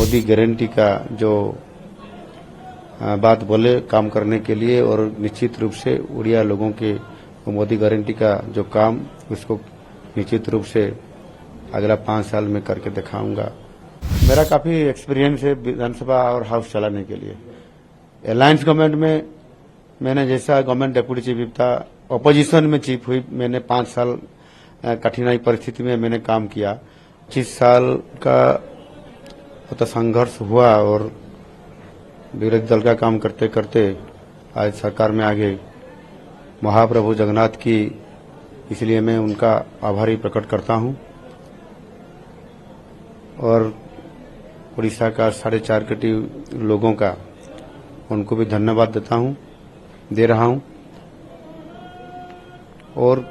Modi guarantee का जो बात बोले काम करने के लिए, और निश्चित रूप से उड़िया लोगों के मोदी गारंटी का जो काम उसको निश्चित रूप से अगला 5 साल में करके दिखाऊंगा। मेरा काफी एक्सपीरियंस है विधानसभा और हाउस चलाने के लिए। अलायंस गवर्नमेंट में मैंने जैसा गवर्नमेंट डेप्यूटी चीफ था, ऑपोजिशन में चीफ हुई, मैंने 5 साल कठिनाई परिस्थिति में मैंने काम किया। 25 साल का तो संघर्ष हुआ और विरोधी दल का काम करते करते आज सरकार में आ गए। महाप्रभु जगन्नाथ की इसलिए मैं उनका आभारी प्रकट करता हूं, और उड़ीसा का 4.5 कोटी लोगों का उनको भी धन्यवाद दे रहा हूं। और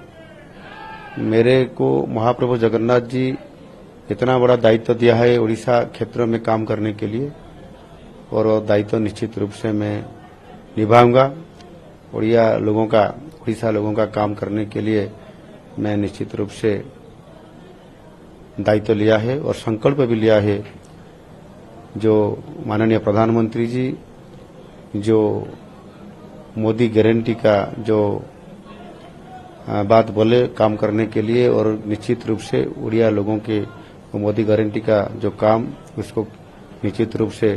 मेरे को महाप्रभु जगन्नाथ जी इतना बड़ा दायित्व दिया है उड़ीसा क्षेत्र में काम करने के लिए, और वो दायित्व निश्चित रूप से मैं निभाऊंगा। उड़ीसा लोगों का काम करने के लिए मैं निश्चित रूप से दायित्व लिया है और संकल्प भी लिया है। जो माननीय प्रधानमंत्री जी जो मोदी गारंटी का जो बात बोले काम करने के लिए, और निश्चित रूप से उड़िया लोगों के मोदी गारंटी का जो काम उसको निश्चित रूप से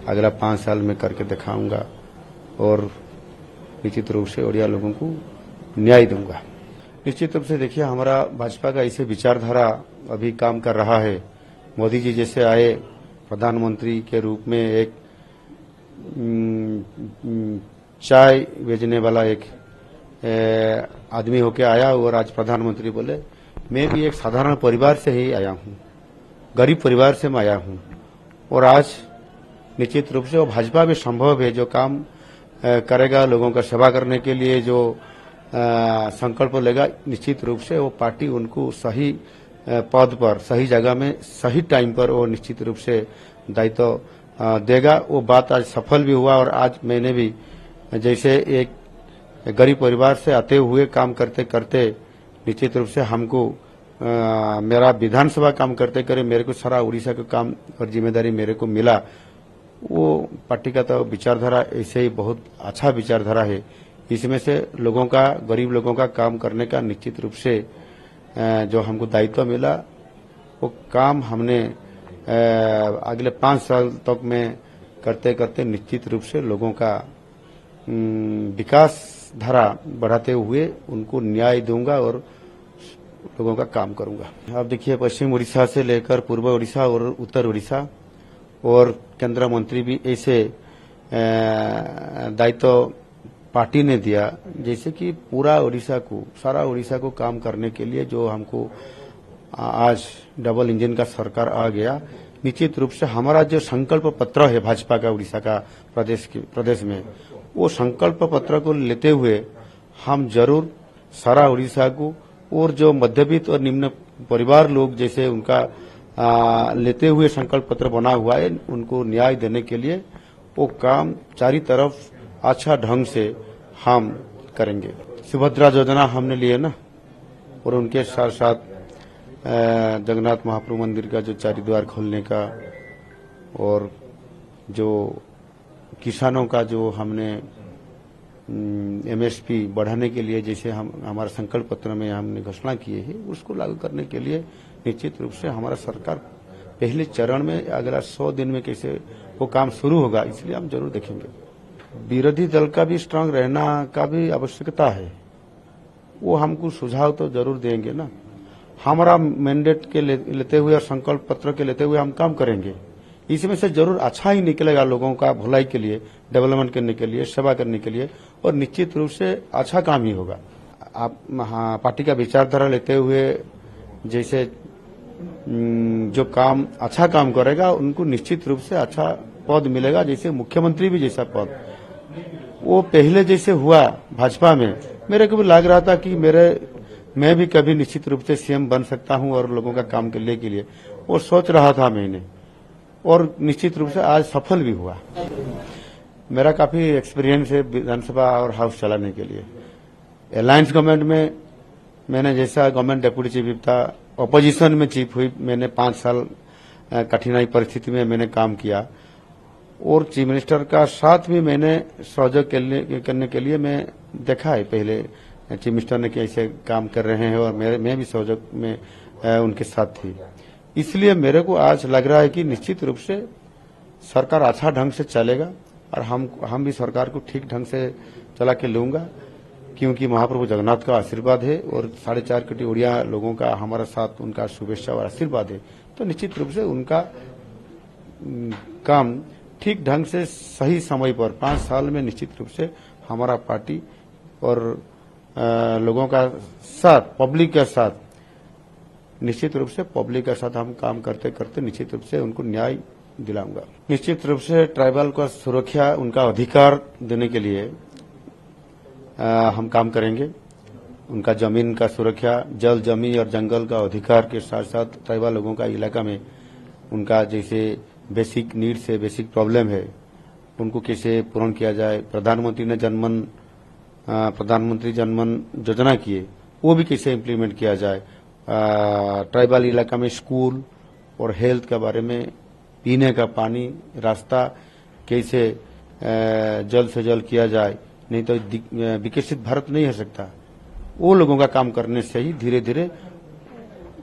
अगला 5 साल में करके दिखाऊंगा, और निश्चित रूप से उड़िया लोगों को न्याय दूंगा। निश्चित रूप से देखिए, हमारा भाजपा का ऐसे विचारधारा अभी काम कर रहा है। मोदी जी जैसे आए प्रधानमंत्री के रूप में, एक चाय बेचने वाला एक आदमी होके आया, और आज प्रधानमंत्री बोले मैं भी एक साधारण परिवार से ही आया हूं, गरीब परिवार से मैं आया हूं, और आज निश्चित रूप से वो भाजपा भी संभव है। जो काम करेगा लोगों का सेवा करने के लिए, जो संकल्प लेगा, निश्चित रूप से वो पार्टी उनको सही पद पर, सही जगह में, सही टाइम पर वो निश्चित रूप से दायित्व देगा। वो बात आज सफल भी हुआ, और आज मैंने भी जैसे एक गरीब परिवार से आते हुए काम करते करते निश्चित रूप से हमको मेरा विधानसभा काम करते करे मेरे को सारा उड़ीसा का काम और जिम्मेदारी मेरे को मिला। वो पार्टी का तो विचारधारा ऐसे ही बहुत अच्छा विचारधारा है। इसमें से लोगों का, गरीब लोगों का काम करने का निश्चित रूप से जो हमको दायित्व मिला, वो काम हमने अगले 5 साल तक में करते करते निश्चित रूप से लोगों का विकास धारा बढ़ाते हुए उनको न्याय दूंगा और लोगों का काम करूंगा। अब देखिए, पश्चिम उड़ीसा से लेकर पूर्व उड़ीसा और उत्तर उड़ीसा और केंद्र मंत्री भी ऐसे दायित्व पार्टी ने दिया, जैसे कि पूरा उड़ीसा को, सारा उड़ीसा को काम करने के लिए जो हमको आज डबल इंजन का सरकार आ गया। निश्चित रूप से हमारा जो संकल्प पत्र है भाजपा का उड़ीसा का प्रदेश में, वो संकल्प पत्र को लेते हुए हम जरूर सारा उड़ीसा को, और जो मध्यवित्त और निम्न परिवार लोग जैसे उनका लेते हुए संकल्प पत्र बना हुआ है, उनको न्याय देने के लिए वो काम चारी तरफ अच्छा ढंग से हम करेंगे। सुभद्रा योजना हमने लिए ना, और उनके साथ साथ जगन्नाथ महाप्रभु मंदिर का जो चारिद्वार खोलने का, और जो किसानों का जो हमने एमएसपी बढ़ाने के लिए जैसे हम हमारा संकल्प पत्र में हमने घोषणा किए है, उसको लागू करने के लिए निश्चित रूप से हमारा सरकार पहले चरण में अगला 100 दिन में कैसे वो काम शुरू होगा, इसलिए हम जरूर देखेंगे। विरोधी दल का भी स्ट्रांग रहना का भी आवश्यकता है, वो हमको सुझाव तो जरूर देंगे ना। हमारा मैंडेट के लेते हुए और संकल्प पत्र के लेते हुए हम काम करेंगे, इसमें से जरूर अच्छा ही निकलेगा लोगों का भलाई के लिए, डेवलपमेंट करने के लिए, सेवा करने के लिए, और निश्चित रूप से अच्छा काम ही होगा। आप पार्टी का विचारधारा लेते हुए जैसे जो काम अच्छा काम करेगा उनको निश्चित रूप से अच्छा पद मिलेगा, जैसे मुख्यमंत्री भी जैसा पद वो पहले जैसे हुआ भाजपा में। मेरे को भी लग रहा था कि मैं भी कभी निश्चित रूप से सीएम बन सकता हूं और लोगों का काम करने के लिए, और सोच रहा था मैंने, और निश्चित रूप से आज सफल भी हुआ। मेरा काफी एक्सपीरियंस है विधानसभा और हाउस चलाने के लिए। अलायंस गवर्नमेंट में मैंने जैसा गवर्नमेंट डेप्यूटी चीफ था, ऑपोजिशन में चीफ हुई, मैंने 5 साल कठिनाई परिस्थिति में मैंने काम किया और चीफ मिनिस्टर का साथ भी मैंने सहयोग करने के लिए मैं देखा है। पहले चीफ मिनिस्टर ने कैसे काम कर रहे हैं और मैं भी सहयोग में उनके साथ थी। इसलिए मेरे को आज लग रहा है कि निश्चित रूप से सरकार अच्छा ढंग से चलेगा और हम भी सरकार को ठीक ढंग से चला के लूंगा, क्योंकि महाप्रभु जगन्नाथ का आशीर्वाद है और 4.5 कोटी उड़िया लोगों का हमारे साथ उनका शुभेच्छा और आशीर्वाद है। तो निश्चित रूप से उनका काम ठीक ढंग से सही समय पर 5 साल में निश्चित रूप से हमारा पार्टी और लोगों का साथ, पब्लिक के साथ, निश्चित रूप से पब्लिक के साथ हम काम करते करते निश्चित रूप से उनको न्याय दिलाऊंगा। निश्चित रूप से ट्राइबल को सुरक्षा, उनका अधिकार देने के लिए हम काम करेंगे। उनका जमीन का सुरक्षा, जल, जमीन और जंगल का अधिकार के साथ साथ ट्राइबल लोगों का इलाका में उनका जैसे बेसिक नीड्स है, बेसिक प्रॉब्लम है, उनको कैसे पूर्ण किया जाए। प्रधानमंत्री ने प्रधानमंत्री जनमन योजना किए, वो भी कैसे इम्प्लीमेंट किया जाए। ट्राइबल इलाका में स्कूल और हेल्थ के बारे में, पीने का पानी, रास्ता कैसे जल्द से जल्द किया जाए, नहीं तो विकसित भारत नहीं हो सकता। वो लोगों का काम करने से ही धीरे धीरे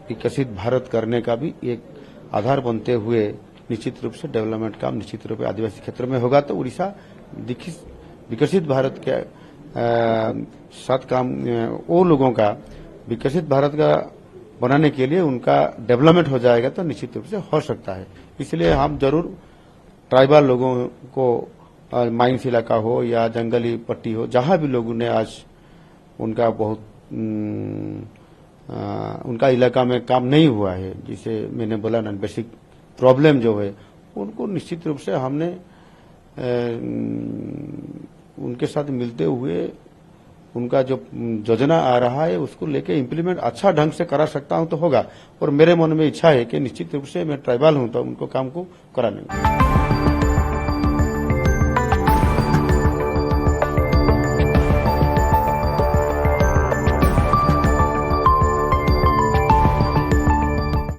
विकसित भारत करने का भी एक आधार बनते हुए निश्चित रूप से डेवलपमेंट काम निश्चित रूप से आदिवासी क्षेत्र में होगा। तो उड़ीसा विकसित भारत के साथ काम, वो लोगों का विकसित भारत का बनाने के लिए उनका डेवलपमेंट हो जाएगा तो निश्चित रूप से हो सकता है। इसलिए हम जरूर ट्राइबल लोगों को, माइंस इलाका हो या जंगली पट्टी हो, जहां भी लोगों ने आज उनका बहुत उनका इलाका में काम नहीं हुआ है, जिसे मैंने बोला ना बेसिक प्रॉब्लम जो है, उनको निश्चित रूप से हमने उनके साथ मिलते हुए उनका जो योजना आ रहा है उसको लेके इम्प्लीमेंट अच्छा ढंग से करा सकता हूं तो होगा। और मेरे मन में इच्छा है कि निश्चित रूप से मैं ट्राइबल हूं तो उनको काम को करा लूंगा।